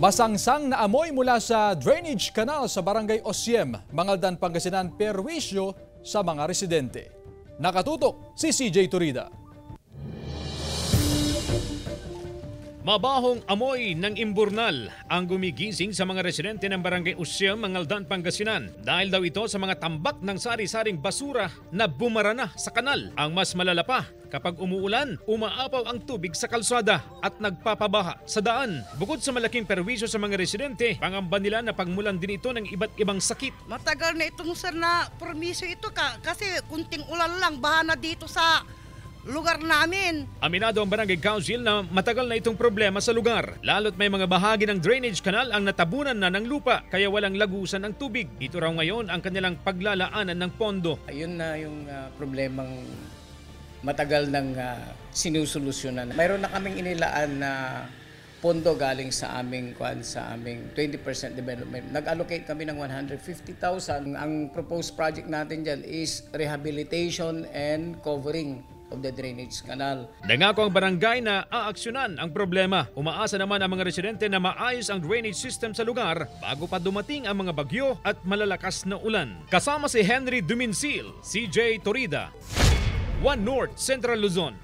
Masangsang na amoy mula sa drainage canal sa Barangay Osiem, Mangaldan, Pangasinan, perwisyo sa mga residente. Nakatutok si CJ Turida. Mabahong amoy ng imburnal ang gumigising sa mga residente ng Barangay Osiem, Mangaldan, Pangasinan dahil daw ito sa mga tambak ng sari-saring basura na bumara na sa kanal. Ang mas malala pa, kapag umuulan, umaapaw ang tubig sa kalsada at nagpapabaha sa daan. Bukod sa malaking perwisyo sa mga residente, pangamba nila na pagmulan din ito ng iba't ibang sakit. Matagal na itong sir na permiso ito kasi kunting ulan lang baha na dito sa lugar namin. Aminado ang Barangay Council na matagal na itong problema sa lugar. Lalo't may mga bahagi ng drainage canal ang natabunan na ng lupa kaya walang lagusan ng tubig. Ito raw ngayon ang kanilang paglalaanan ng pondo. Ayun na yung problemang matagal nang sinusolusyonan. Mayroon na kaming inilaan na pondo galing sa aming 20% development. Nag-allocate kami ng 150,000. Ang proposed project natin dyan is rehabilitation and covering of the drainage canal. Nangako ang barangay na aaksyonan ang problema. Umaasa naman ang mga residente na maayos ang drainage system sa lugar bago pa dumating ang mga bagyo at malalakas na ulan. Kasama si Henry Duminsil, CJ Torida, One North, Central Luzon.